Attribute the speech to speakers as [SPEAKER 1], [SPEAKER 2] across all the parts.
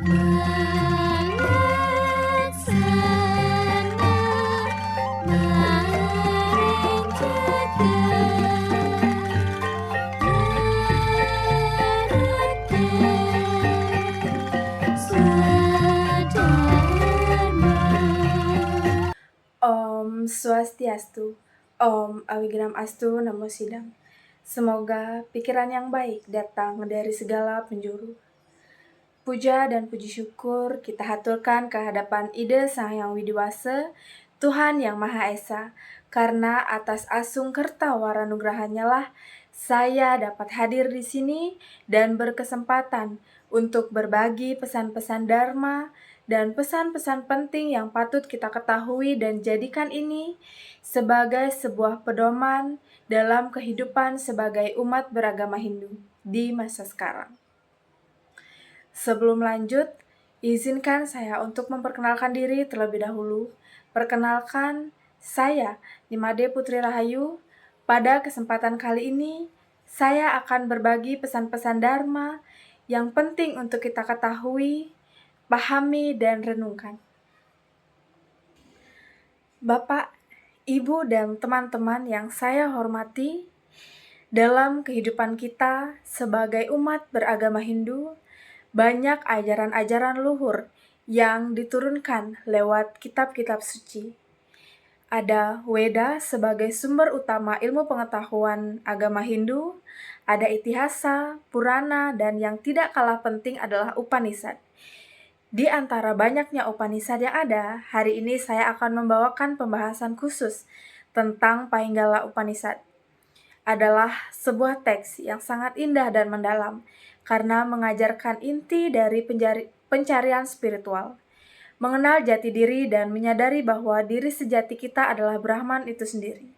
[SPEAKER 1] Melaksana Om Swastiastu, Om Awigram Astu Namo Sidam. Semoga pikiran yang baik datang dari segala penjuru. Puja dan puji syukur kita haturkan ke hadapan Ide Sang Hyang Widiwasa, Tuhan Yang Maha Esa, karena atas asung kerta waranugrahannya lah saya dapat hadir di sini dan berkesempatan untuk berbagi pesan-pesan Dharma dan pesan-pesan penting yang patut kita ketahui dan jadikan ini sebagai sebuah pedoman dalam kehidupan sebagai umat beragama Hindu di masa sekarang. Sebelum lanjut, izinkan saya untuk memperkenalkan diri terlebih dahulu. Perkenalkan, saya Nimade Putri Rahayu. Pada kesempatan kali ini, saya akan berbagi pesan-pesan Dharma yang penting untuk kita ketahui, pahami, dan renungkan. Bapak, Ibu, dan teman-teman yang saya hormati, dalam kehidupan kita sebagai umat beragama Hindu, banyak ajaran-ajaran luhur yang diturunkan lewat kitab-kitab suci. Ada Weda sebagai sumber utama ilmu pengetahuan agama Hindu, ada Itihasa, Purana, dan yang tidak kalah penting adalah Upanishad. Di antara banyaknya Upanishad yang ada, hari ini saya akan membawakan pembahasan khusus tentang Painggala Upanishad. Adalah sebuah teks yang sangat indah dan mendalam karena mengajarkan inti dari pencarian spiritual, mengenal jati diri dan menyadari bahwa diri sejati kita adalah Brahman itu sendiri.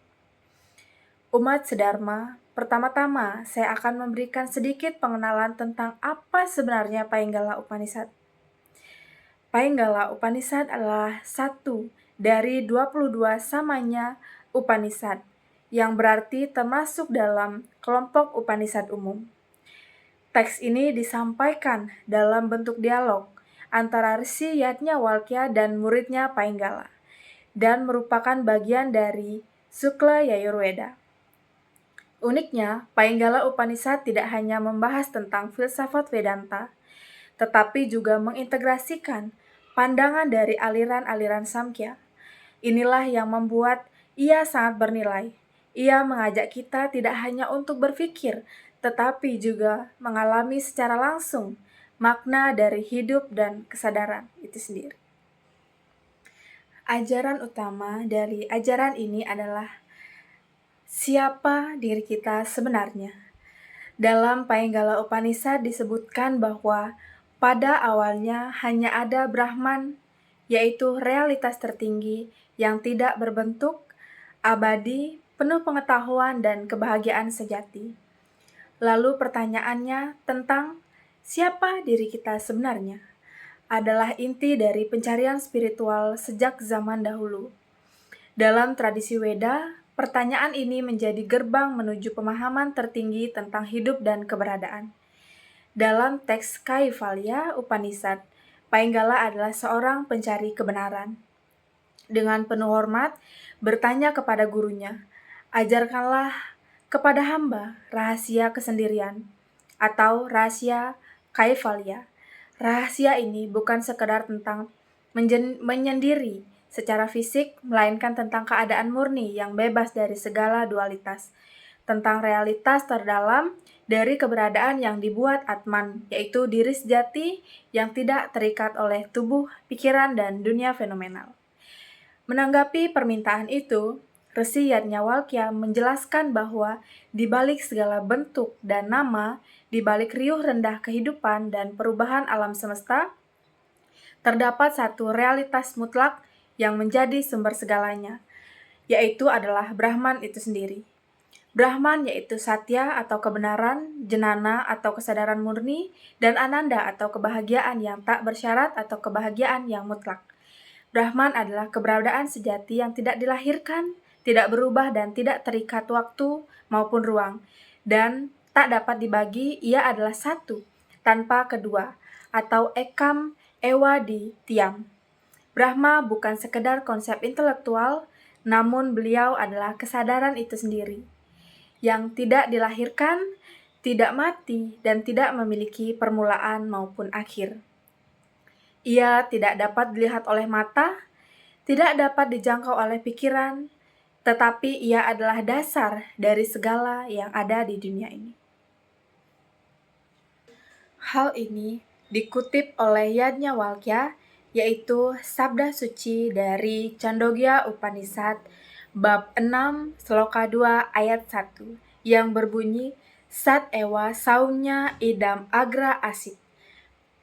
[SPEAKER 1] Umat sedharma, pertama-tama saya akan memberikan sedikit pengenalan tentang apa sebenarnya Painggala Upanishad. Painggala Upanishad adalah satu dari 22 samanya Upanishad, yang berarti termasuk dalam kelompok Upanishad umum. Teks ini disampaikan dalam bentuk dialog antara Rsi Yajnavalkya dan muridnya Painggala, dan merupakan bagian dari Sukla Yajurveda. Uniknya, Painggala Upanishad tidak hanya membahas tentang filsafat Vedanta, tetapi juga mengintegrasikan pandangan dari aliran-aliran Samkhya. Inilah yang membuat ia sangat bernilai. Ia mengajak kita tidak hanya untuk berpikir, tetapi juga mengalami secara langsung makna dari hidup dan kesadaran itu sendiri. Ajaran utama dari ajaran ini adalah siapa diri kita sebenarnya. Dalam Painggala Upanishad disebutkan bahwa pada awalnya hanya ada Brahman, yaitu realitas tertinggi yang tidak berbentuk, abadi, penuh pengetahuan dan kebahagiaan sejati. Lalu pertanyaannya tentang siapa diri kita sebenarnya adalah inti dari pencarian spiritual sejak zaman dahulu. Dalam tradisi Weda, pertanyaan ini menjadi gerbang menuju pemahaman tertinggi tentang hidup dan keberadaan. Dalam teks Kaivalya Upanishad, Painggala adalah seorang pencari kebenaran. Dengan penuh hormat, bertanya kepada gurunya, "Ajarkanlah kepada hamba rahasia kesendirian," atau rahasia Kaivalya. Rahasia ini bukan sekedar tentang menyendiri secara fisik, melainkan tentang keadaan murni yang bebas dari segala dualitas, tentang realitas terdalam dari keberadaan yang dibuat Atman, yaitu diri sejati yang tidak terikat oleh tubuh, pikiran, dan dunia fenomenal. Menanggapi permintaan itu, Rsi Yajnavalkya menjelaskan bahwa di balik segala bentuk dan nama, di balik riuh rendah kehidupan dan perubahan alam semesta, terdapat satu realitas mutlak yang menjadi sumber segalanya, yaitu adalah Brahman itu sendiri. Brahman yaitu Satya atau kebenaran, Jnana atau kesadaran murni, dan Ananda atau kebahagiaan yang tak bersyarat atau kebahagiaan yang mutlak. Brahman adalah keberadaan sejati yang tidak dilahirkan, tidak berubah dan tidak terikat waktu maupun ruang, dan tak dapat dibagi. Ia adalah satu, tanpa kedua, atau Ekam Ewa di Tiam. Brahma bukan sekedar konsep intelektual, namun beliau adalah kesadaran itu sendiri, yang tidak dilahirkan, tidak mati, dan tidak memiliki permulaan maupun akhir. Ia tidak dapat dilihat oleh mata, tidak dapat dijangkau oleh pikiran, tetapi ia adalah dasar dari segala yang ada di dunia ini. Hal ini dikutip oleh Yajnavalkya, yaitu sabda suci dari Chandogya Upanishad bab 6 sloka 2 ayat 1 yang berbunyi Sat ewa saunya idam agra asit,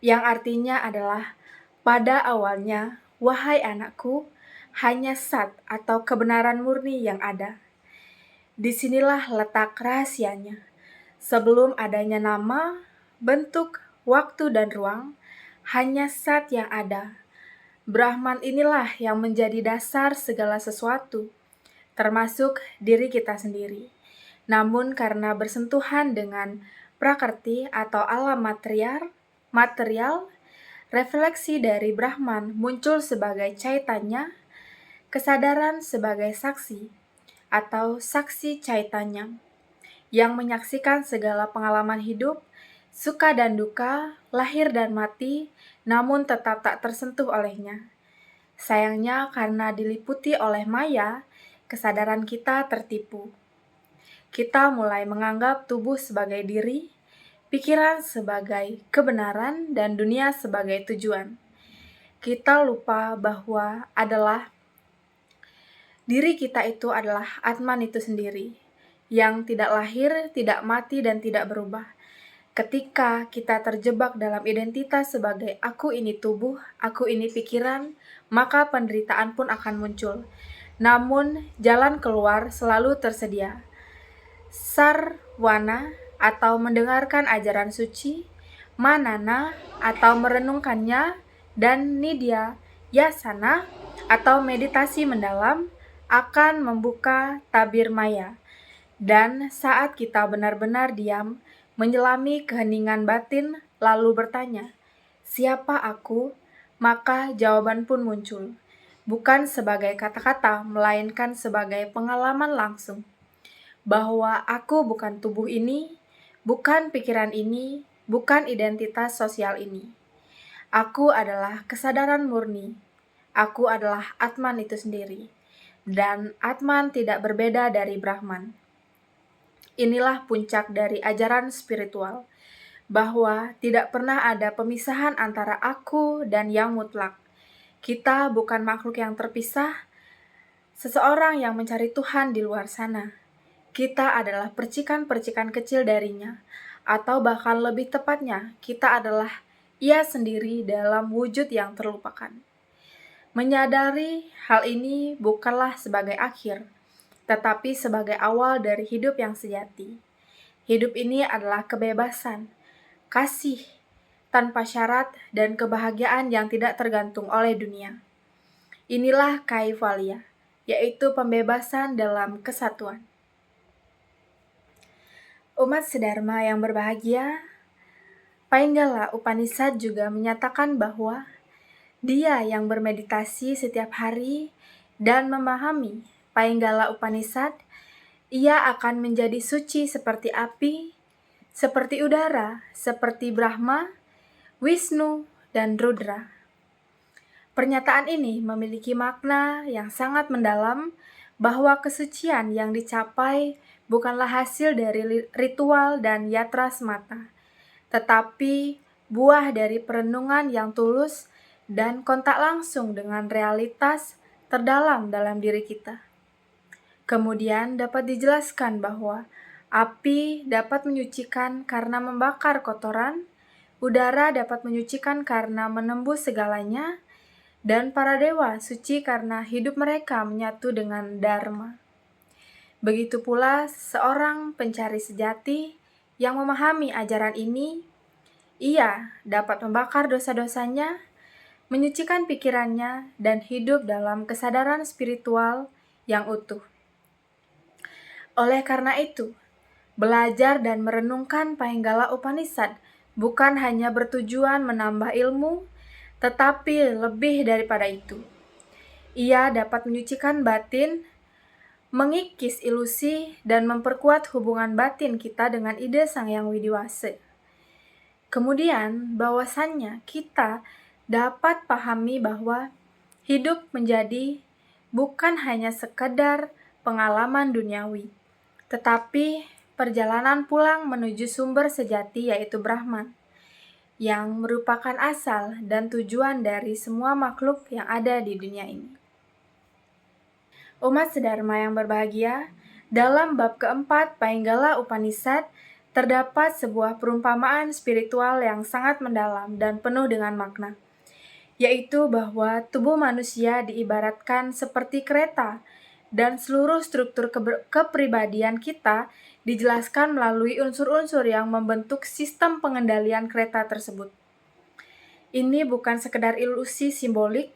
[SPEAKER 1] yang artinya adalah pada awalnya, wahai anakku, hanya sat atau kebenaran murni yang ada. Disinilah letak rahasianya. Sebelum adanya nama, bentuk, waktu, dan ruang, hanya sat yang ada. Brahman inilah yang menjadi dasar segala sesuatu, termasuk diri kita sendiri. Namun karena bersentuhan dengan prakrti atau alam material, refleksi dari Brahman muncul sebagai caitanya, kesadaran sebagai saksi, atau saksi caitanya, yang menyaksikan segala pengalaman hidup, suka dan duka, lahir dan mati, namun tetap tak tersentuh olehnya. Sayangnya karena diliputi oleh maya, kesadaran kita tertipu. Kita mulai menganggap tubuh sebagai diri, pikiran sebagai kebenaran, dan dunia sebagai tujuan. Kita lupa bahwa diri kita itu adalah Atman itu sendiri, yang tidak lahir, tidak mati, dan tidak berubah. Ketika kita terjebak dalam identitas sebagai aku ini tubuh, aku ini pikiran, maka penderitaan pun akan muncul. Namun, jalan keluar selalu tersedia. Sarwana atau mendengarkan ajaran suci, manana atau merenungkannya, dan nidya yasana atau meditasi mendalam akan membuka tabir maya. Dan saat kita benar-benar diam, menyelami keheningan batin, lalu bertanya, siapa aku? Maka jawaban pun muncul, bukan sebagai kata-kata, melainkan sebagai pengalaman langsung. Bahwa aku bukan tubuh ini, bukan pikiran ini, bukan identitas sosial ini. Aku adalah kesadaran murni. Aku adalah Atman itu sendiri. Dan Atman tidak berbeda dari Brahman. Inilah puncak dari ajaran spiritual, bahwa tidak pernah ada pemisahan antara aku dan yang mutlak. Kita bukan makhluk yang terpisah, seseorang yang mencari Tuhan di luar sana. Kita adalah percikan-percikan kecil darinya, atau bahkan lebih tepatnya, kita adalah Ia sendiri dalam wujud yang terlupakan. Menyadari hal ini bukanlah sebagai akhir, tetapi sebagai awal dari hidup yang sejati. Hidup ini adalah kebebasan, kasih, tanpa syarat, dan kebahagiaan yang tidak tergantung oleh dunia. Inilah kaivalya, yaitu pembebasan dalam kesatuan. Umat sedharma yang berbahagia, Painggala Upanishad juga menyatakan bahwa dia yang bermeditasi setiap hari dan memahami Painggala Upanishad, ia akan menjadi suci seperti api, seperti udara, seperti Brahma, Wisnu, dan Rudra. Pernyataan ini memiliki makna yang sangat mendalam bahwa kesucian yang dicapai bukanlah hasil dari ritual dan yatra semata, tetapi buah dari perenungan yang tulus dan kontak langsung dengan realitas terdalam dalam diri kita. Kemudian dapat dijelaskan bahwa api dapat menyucikan karena membakar kotoran, udara dapat menyucikan karena menembus segalanya, dan para dewa suci karena hidup mereka menyatu dengan Dharma. Begitu pula seorang pencari sejati yang memahami ajaran ini, ia dapat membakar dosa-dosanya, menyucikan pikirannya, dan hidup dalam kesadaran spiritual yang utuh. Oleh karena itu, belajar dan merenungkan Painggala Upanishad bukan hanya bertujuan menambah ilmu, tetapi lebih daripada itu. Ia dapat menyucikan batin, mengikis ilusi, dan memperkuat hubungan batin kita dengan ide Sang Yang Widiwasa. Kemudian, bahwasannya kita dapat pahami bahwa hidup menjadi bukan hanya sekedar pengalaman duniawi, tetapi perjalanan pulang menuju sumber sejati yaitu Brahman, yang merupakan asal dan tujuan dari semua makhluk yang ada di dunia ini. Umat sedharma yang berbahagia, dalam bab keempat Painggala Upanishad terdapat sebuah perumpamaan spiritual yang sangat mendalam dan penuh dengan makna, yaitu bahwa tubuh manusia diibaratkan seperti kereta dan seluruh struktur kepribadian kita dijelaskan melalui unsur-unsur yang membentuk sistem pengendalian kereta tersebut. Ini bukan sekedar ilusi simbolik,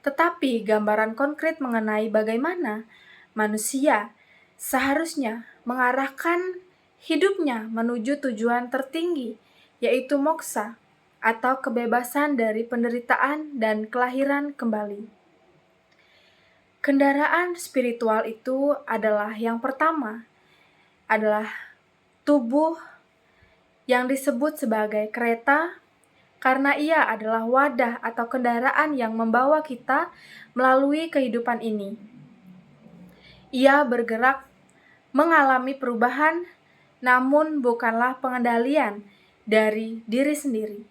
[SPEAKER 1] tetapi gambaran konkret mengenai bagaimana manusia seharusnya mengarahkan hidupnya menuju tujuan tertinggi, yaitu moksa atau kebebasan dari penderitaan dan kelahiran kembali. Kendaraan spiritual itu adalah yang pertama, adalah tubuh yang disebut sebagai kereta, karena ia adalah wadah atau kendaraan yang membawa kita melalui kehidupan ini. Ia bergerak, mengalami perubahan, namun bukanlah pengendalian dari diri sendiri.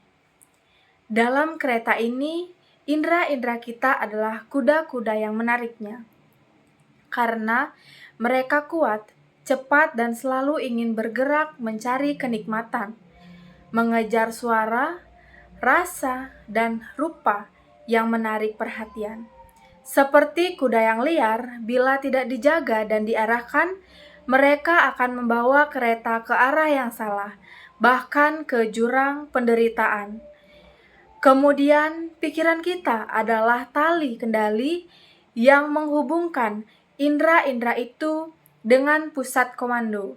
[SPEAKER 1] Dalam kereta ini, indera-indera kita adalah kuda-kuda yang menariknya, karena mereka kuat, cepat, dan selalu ingin bergerak mencari kenikmatan, mengejar suara, rasa, dan rupa yang menarik perhatian. Seperti kuda yang liar, bila tidak dijaga dan diarahkan, mereka akan membawa kereta ke arah yang salah, bahkan ke jurang penderitaan. Kemudian, pikiran kita adalah tali kendali yang menghubungkan indera-indera itu dengan pusat komando.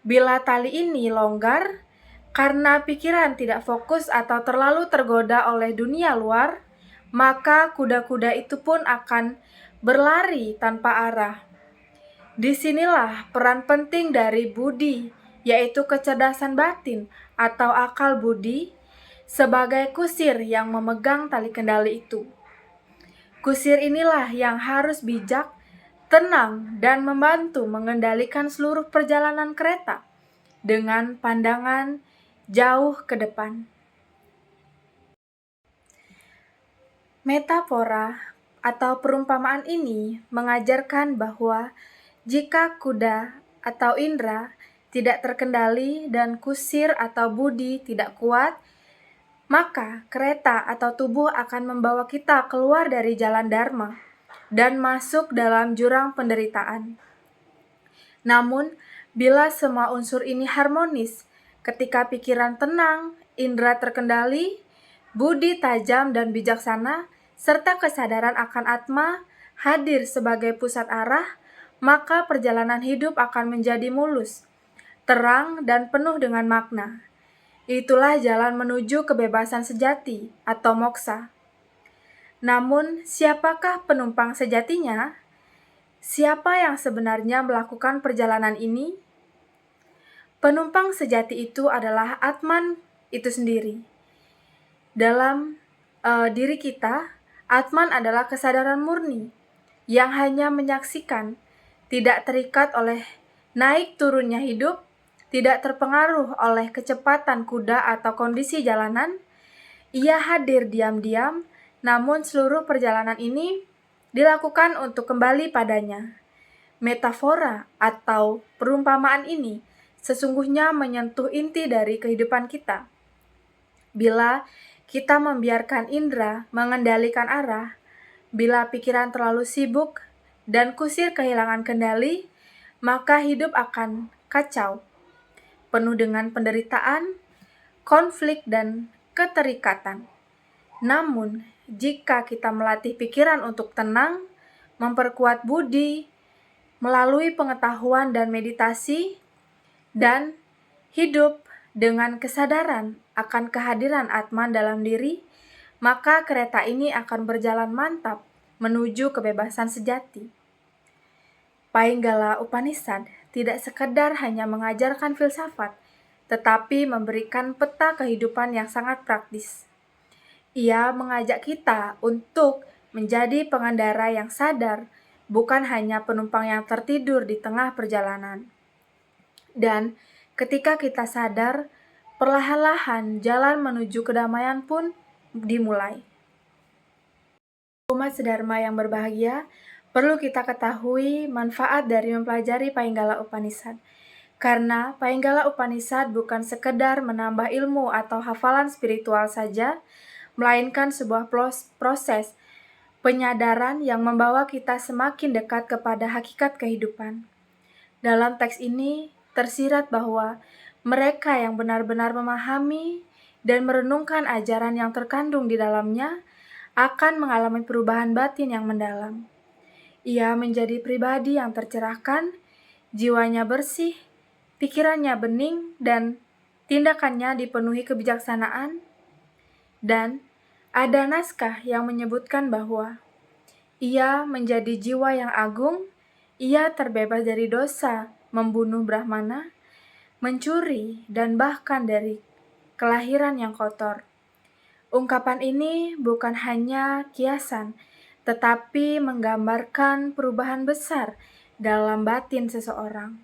[SPEAKER 1] Bila tali ini longgar, karena pikiran tidak fokus atau terlalu tergoda oleh dunia luar, maka kuda-kuda itu pun akan berlari tanpa arah. Disinilah peran penting dari budi, yaitu kecerdasan batin atau akal budi, sebagai kusir yang memegang tali kendali itu. Kusir inilah yang harus bijak, tenang, dan membantu mengendalikan seluruh perjalanan kereta dengan pandangan jauh ke depan. Metafora atau perumpamaan ini mengajarkan bahwa jika kuda atau indera tidak terkendali dan kusir atau budi tidak kuat, maka kereta atau tubuh akan membawa kita keluar dari jalan dharma dan masuk dalam jurang penderitaan. Namun, bila semua unsur ini harmonis, ketika pikiran tenang, indera terkendali, budi tajam dan bijaksana, serta kesadaran akan atma hadir sebagai pusat arah, maka perjalanan hidup akan menjadi mulus, terang, dan penuh dengan makna. Itulah jalan menuju kebebasan sejati atau moksa. Namun, siapakah penumpang sejatinya? Siapa yang sebenarnya melakukan perjalanan ini? Penumpang sejati itu adalah Atman itu sendiri. Dalam diri kita, Atman adalah kesadaran murni yang hanya menyaksikan, tidak terikat oleh naik turunnya hidup, tidak terpengaruh oleh kecepatan kuda atau kondisi jalanan. Ia hadir diam-diam, namun seluruh perjalanan ini dilakukan untuk kembali padanya. Metafora atau perumpamaan ini sesungguhnya menyentuh inti dari kehidupan kita. Bila kita membiarkan indera mengendalikan arah, bila pikiran terlalu sibuk dan kusir kehilangan kendali, maka hidup akan kacau, penuh dengan penderitaan, konflik, dan keterikatan. Namun, jika kita melatih pikiran untuk tenang, memperkuat budi, melalui pengetahuan dan meditasi, dan hidup Dengan kesadaran akan kehadiran Atman dalam diri, maka kereta ini akan berjalan mantap menuju kebebasan sejati. Painggala Upanishad tidak sekedar hanya mengajarkan filsafat, tetapi memberikan peta kehidupan yang sangat praktis. Ia mengajak kita untuk menjadi pengendara yang sadar, bukan hanya penumpang yang tertidur di tengah perjalanan. Dan ketika kita sadar, perlahan-lahan jalan menuju kedamaian pun dimulai. Umat sedharma yang berbahagia, perlu kita ketahui manfaat dari mempelajari Painggala Upanishad. Karena Painggala Upanishad bukan sekedar menambah ilmu atau hafalan spiritual saja, melainkan sebuah proses penyadaran yang membawa kita semakin dekat kepada hakikat kehidupan. Dalam teks ini tersirat bahwa mereka yang benar-benar memahami dan merenungkan ajaran yang terkandung di dalamnya akan mengalami perubahan batin yang mendalam. Ia menjadi pribadi yang tercerahkan, jiwanya bersih, pikirannya bening, dan tindakannya dipenuhi kebijaksanaan. Dan ada naskah yang menyebutkan bahwa ia menjadi jiwa yang agung, ia terbebas dari dosa, membunuh Brahmana, mencuri, dan bahkan dari kelahiran yang kotor. Ungkapan ini bukan hanya kiasan, tetapi menggambarkan perubahan besar dalam batin seseorang.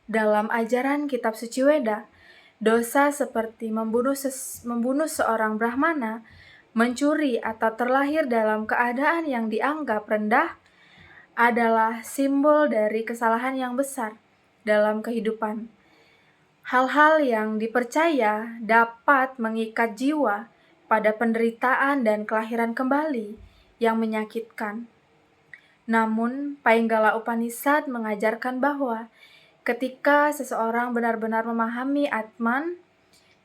[SPEAKER 1] Dalam ajaran kitab suci Weda, dosa seperti membunuh seorang Brahmana, mencuri atau terlahir dalam keadaan yang dianggap rendah adalah simbol dari kesalahan yang besar dalam kehidupan. Hal-hal yang dipercaya dapat mengikat jiwa pada penderitaan dan kelahiran kembali yang menyakitkan. Namun, Painggala Upanishad mengajarkan bahwa ketika seseorang benar-benar memahami Atman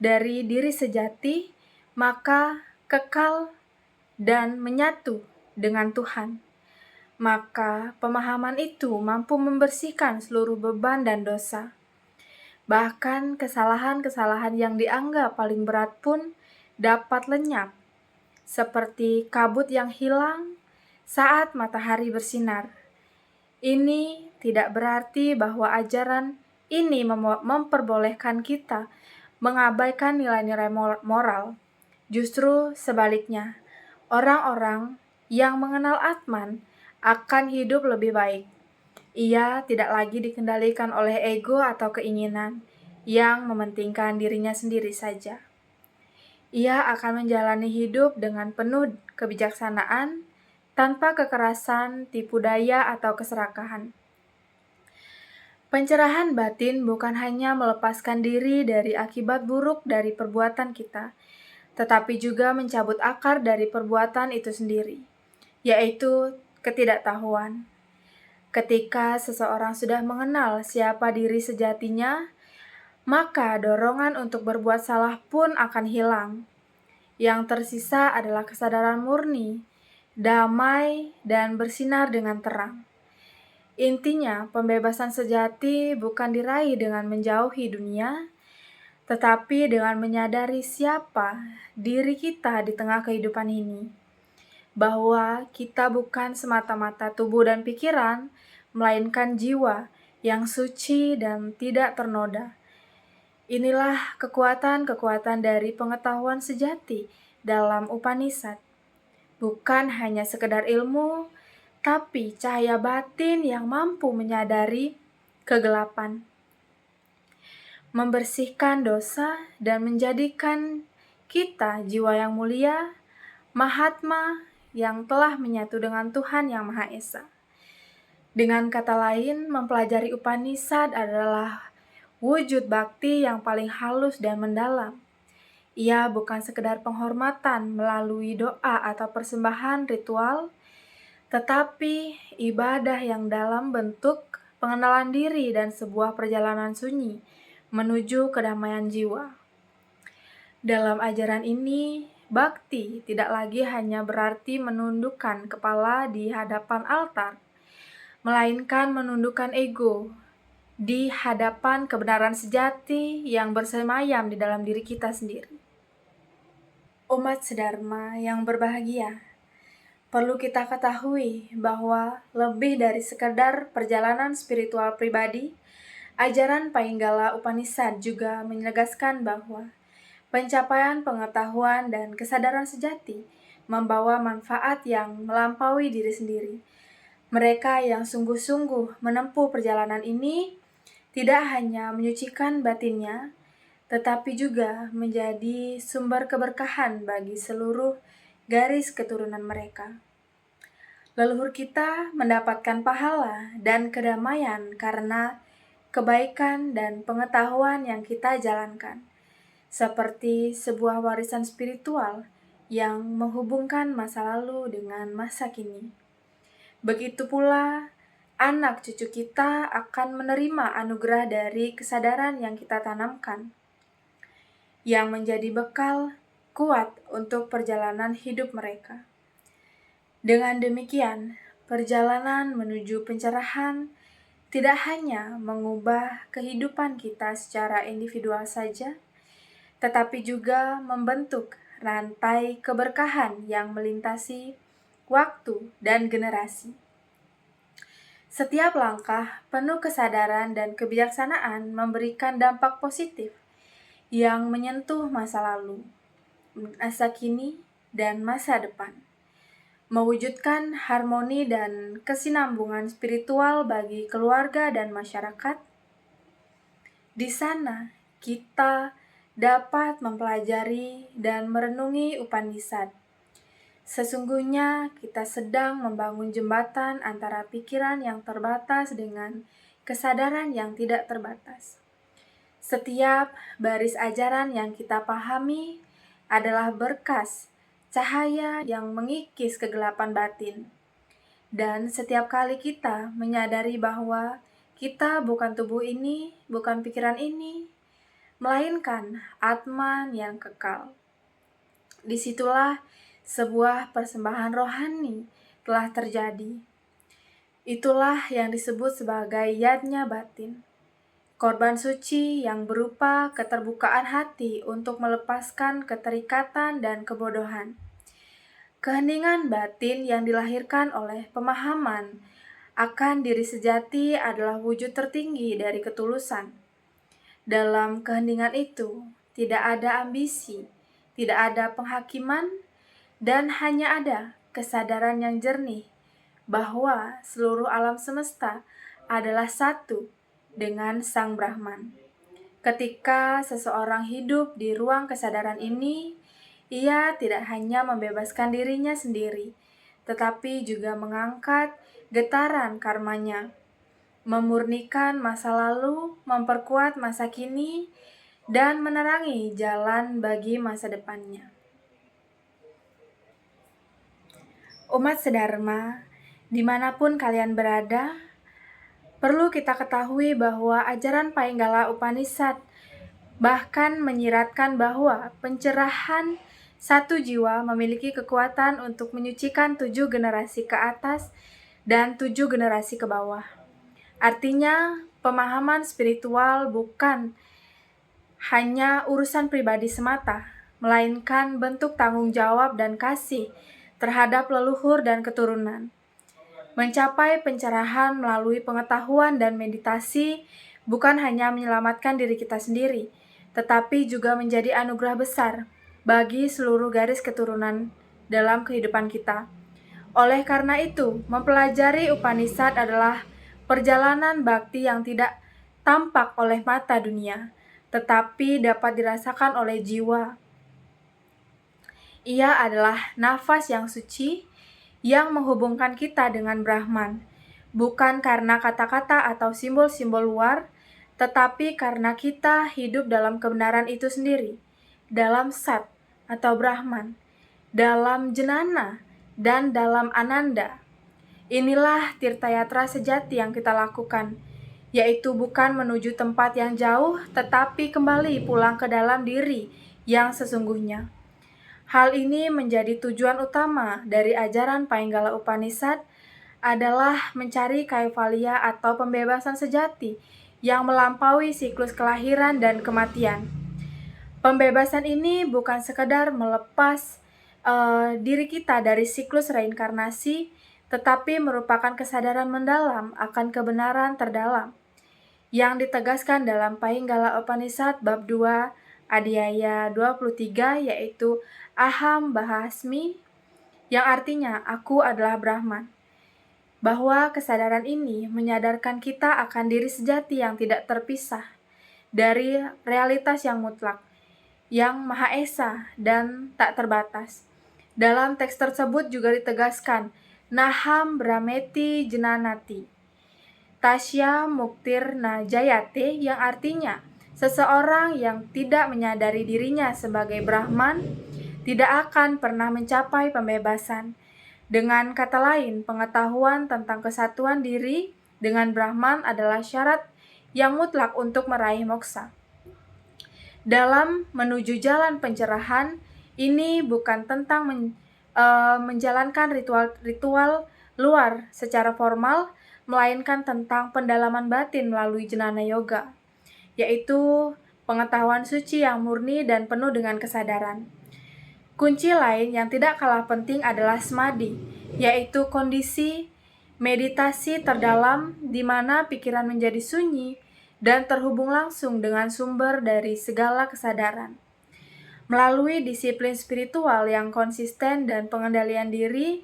[SPEAKER 1] dari diri sejati, maka kekal dan menyatu dengan Tuhan. Maka pemahaman itu mampu membersihkan seluruh beban dan dosa. Bahkan kesalahan-kesalahan yang dianggap paling berat pun dapat lenyap, seperti kabut yang hilang saat matahari bersinar. Ini tidak berarti bahwa ajaran ini memperbolehkan kita mengabaikan nilai-nilai moral. Justru sebaliknya, orang-orang yang mengenal Atman akan hidup lebih baik. Ia tidak lagi dikendalikan oleh ego atau keinginan yang mementingkan dirinya sendiri saja. Ia akan menjalani hidup dengan penuh kebijaksanaan, tanpa kekerasan, tipu daya, atau keserakahan. Pencerahan batin bukan hanya melepaskan diri dari akibat buruk dari perbuatan kita, tetapi juga mencabut akar dari perbuatan itu sendiri, yaitu ketidaktahuan. Ketika seseorang sudah mengenal siapa diri sejatinya, maka dorongan untuk berbuat salah pun akan hilang. Yang tersisa adalah kesadaran murni, damai, dan bersinar dengan terang. Intinya, pembebasan sejati bukan diraih dengan menjauhi dunia, tetapi dengan menyadari siapa diri kita di tengah kehidupan ini. Bahwa kita bukan semata-mata tubuh dan pikiran, melainkan jiwa yang suci dan tidak ternoda. Inilah kekuatan-kekuatan dari pengetahuan sejati dalam Upanishad. Bukan hanya sekedar ilmu, tapi cahaya batin yang mampu menyadari kegelapan, membersihkan dosa, dan menjadikan kita jiwa yang mulia, Mahatma yang telah menyatu dengan Tuhan Yang Maha Esa. Dengan kata lain, mempelajari Upanishad adalah wujud bakti yang paling halus dan mendalam. Ia bukan sekedar penghormatan melalui doa atau persembahan ritual, tetapi ibadah yang dalam bentuk pengenalan diri dan sebuah perjalanan sunyi menuju kedamaian jiwa. Dalam ajaran ini, bakti tidak lagi hanya berarti menundukkan kepala di hadapan altar, melainkan menundukkan ego, di hadapan kebenaran sejati yang bersemayam di dalam diri kita sendiri. Umat sedharma yang berbahagia, perlu kita ketahui bahwa lebih dari sekedar perjalanan spiritual pribadi, ajaran Painggala Upanishad juga menegaskan bahwa pencapaian pengetahuan dan kesadaran sejati membawa manfaat yang melampaui diri sendiri. Mereka yang sungguh-sungguh menempuh perjalanan ini tidak hanya menyucikan batinnya, tetapi juga menjadi sumber keberkahan bagi seluruh garis keturunan mereka. Leluhur kita mendapatkan pahala dan kedamaian karena kebaikan dan pengetahuan yang kita jalankan, seperti sebuah warisan spiritual yang menghubungkan masa lalu dengan masa kini. Begitu pula, anak cucu kita akan menerima anugerah dari kesadaran yang kita tanamkan, yang menjadi bekal kuat untuk perjalanan hidup mereka. Dengan demikian, perjalanan menuju pencerahan tidak hanya mengubah kehidupan kita secara individual saja, tetapi juga membentuk rantai keberkahan yang melintasi waktu dan generasi. Setiap langkah penuh kesadaran dan kebijaksanaan memberikan dampak positif yang menyentuh masa lalu, masa kini, dan masa depan, mewujudkan harmoni dan kesinambungan spiritual bagi keluarga dan masyarakat. Di sana, kita dapat mempelajari dan merenungi Upanishad. Sesungguhnya kita sedang membangun jembatan antara pikiran yang terbatas dengan kesadaran yang tidak terbatas. Setiap baris ajaran yang kita pahami adalah berkas cahaya yang mengikis kegelapan batin. Dan setiap kali kita menyadari bahwa kita bukan tubuh ini, bukan pikiran ini, melainkan Atman yang kekal, disitulah sebuah persembahan rohani telah terjadi. Itulah yang disebut sebagai yadnya batin, korban suci yang berupa keterbukaan hati untuk melepaskan keterikatan dan kebodohan. Keheningan batin yang dilahirkan oleh pemahaman akan diri sejati adalah wujud tertinggi dari ketulusan. Dalam keheningan itu, tidak ada ambisi, tidak ada penghakiman, dan hanya ada kesadaran yang jernih bahwa seluruh alam semesta adalah satu dengan Sang Brahman. Ketika seseorang hidup di ruang kesadaran ini, ia tidak hanya membebaskan dirinya sendiri, tetapi juga mengangkat getaran karmanya, memurnikan masa lalu, memperkuat masa kini, dan menerangi jalan bagi masa depannya. Umat sedharma, dimanapun kalian berada, perlu kita ketahui bahwa ajaran Painggala Upanishad bahkan menyiratkan bahwa pencerahan satu jiwa memiliki kekuatan untuk menyucikan 7 generasi ke atas dan 7 generasi ke bawah. Artinya, pemahaman spiritual bukan hanya urusan pribadi semata, melainkan bentuk tanggung jawab dan kasih terhadap leluhur dan keturunan. Mencapai pencerahan melalui pengetahuan dan meditasi bukan hanya menyelamatkan diri kita sendiri, tetapi juga menjadi anugerah besar bagi seluruh garis keturunan dalam kehidupan kita. Oleh karena itu, mempelajari Upanishad adalah perjalanan bakti yang tidak tampak oleh mata dunia, tetapi dapat dirasakan oleh jiwa. Ia adalah nafas yang suci yang menghubungkan kita dengan Brahman, bukan karena kata-kata atau simbol-simbol luar, tetapi karena kita hidup dalam kebenaran itu sendiri, dalam Sat atau Brahman, dalam Jnana, dan dalam Ananda. Inilah tirtayatra sejati yang kita lakukan, yaitu bukan menuju tempat yang jauh, tetapi kembali pulang ke dalam diri yang sesungguhnya. Hal ini menjadi tujuan utama dari ajaran Painggala Upanishad adalah mencari kaivalya atau pembebasan sejati yang melampaui siklus kelahiran dan kematian. Pembebasan ini bukan sekedar melepas diri kita dari siklus reinkarnasi, tetapi merupakan kesadaran mendalam akan kebenaran terdalam yang ditegaskan dalam Painggala Upanishad bab 2 Adhyaya 23, yaitu Aham Brahmasmi, yang artinya aku adalah Brahman. Bahwa kesadaran ini menyadarkan kita akan diri sejati yang tidak terpisah dari realitas yang mutlak, yang Maha Esa dan tak terbatas. Dalam teks tersebut juga ditegaskan, Naham Brahmeti Jenanati, Tasya Muktir Najayate, yang artinya seseorang yang tidak menyadari dirinya sebagai Brahman tidak akan pernah mencapai pembebasan. Dengan kata lain, pengetahuan tentang kesatuan diri dengan Brahman adalah syarat yang mutlak untuk meraih moksa. Dalam menuju jalan pencerahan, ini bukan tentang menjalankan ritual luar secara formal, melainkan tentang pendalaman batin melalui jnana yoga, yaitu pengetahuan suci yang murni dan penuh dengan kesadaran. Kunci lain yang tidak kalah penting adalah samadhi, yaitu kondisi meditasi terdalam di mana pikiran menjadi sunyi dan terhubung langsung dengan sumber dari segala kesadaran. Melalui disiplin spiritual yang konsisten dan pengendalian diri,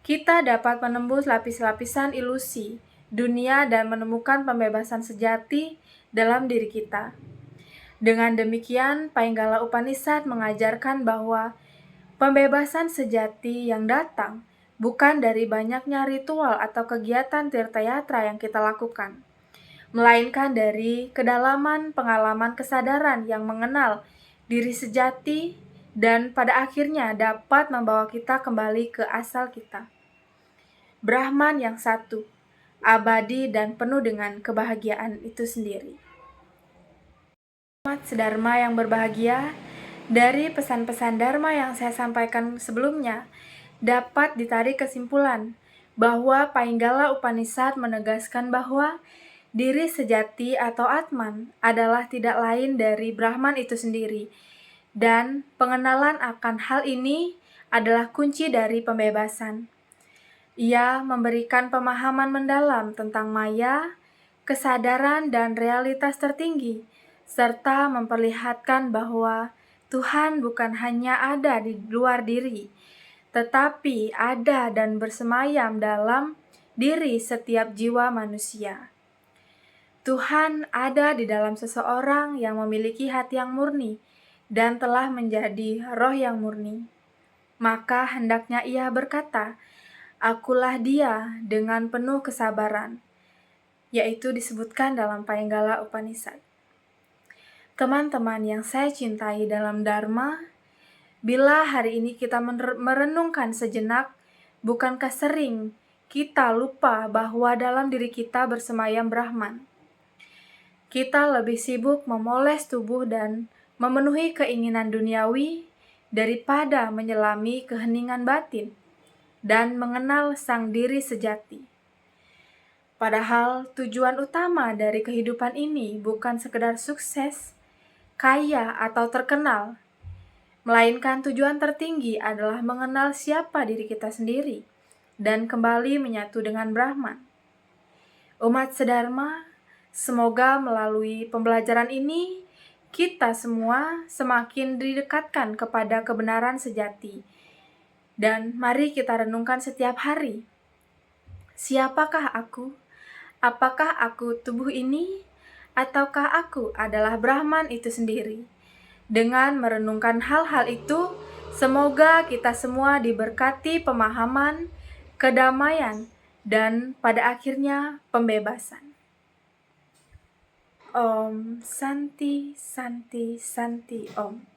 [SPEAKER 1] kita dapat menembus lapis-lapisan ilusi dunia dan menemukan pembebasan sejati dalam diri kita. Dengan demikian, Painggala Upanishad mengajarkan bahwa pembebasan sejati yang datang bukan dari banyaknya ritual atau kegiatan tirta-yatra yang kita lakukan, melainkan dari kedalaman pengalaman kesadaran yang mengenal diri sejati dan pada akhirnya dapat membawa kita kembali ke asal kita, Brahman yang satu, abadi dan penuh dengan kebahagiaan itu sendiri. Umat sedharma yang berbahagia, dari pesan-pesan Dharma yang saya sampaikan sebelumnya, dapat ditarik kesimpulan bahwa Painggala Upanishad menegaskan bahwa diri sejati atau Atman adalah tidak lain dari Brahman itu sendiri, dan pengenalan akan hal ini adalah kunci dari pembebasan. Ia memberikan pemahaman mendalam tentang maya, kesadaran, dan realitas tertinggi, serta memperlihatkan bahwa Tuhan bukan hanya ada di luar diri, tetapi ada dan bersemayam dalam diri setiap jiwa manusia. Tuhan ada di dalam seseorang yang memiliki hati yang murni dan telah menjadi roh yang murni. Maka hendaknya ia berkata, "Akulah dia," dengan penuh kesabaran, yaitu disebutkan dalam Painggala Upanishad. Teman-teman yang saya cintai dalam Dharma, bila hari ini kita merenungkan sejenak, bukankah sering kita lupa bahwa dalam diri kita bersemayam Brahman? Kita lebih sibuk memoles tubuh dan memenuhi keinginan duniawi daripada menyelami keheningan batin dan mengenal sang diri sejati. Padahal tujuan utama dari kehidupan ini bukan sekedar sukses, kaya, atau terkenal, melainkan tujuan tertinggi adalah mengenal siapa diri kita sendiri dan kembali menyatu dengan Brahman. Umat sedharma, semoga melalui pembelajaran ini kita semua semakin didekatkan kepada kebenaran sejati. Dan mari kita renungkan setiap hari, siapakah aku? Apakah aku tubuh ini? Ataukah aku adalah Brahman itu sendiri? Dengan merenungkan hal-hal itu, semoga kita semua diberkati pemahaman, kedamaian, dan pada akhirnya pembebasan. Om Santi Santi Santi Om.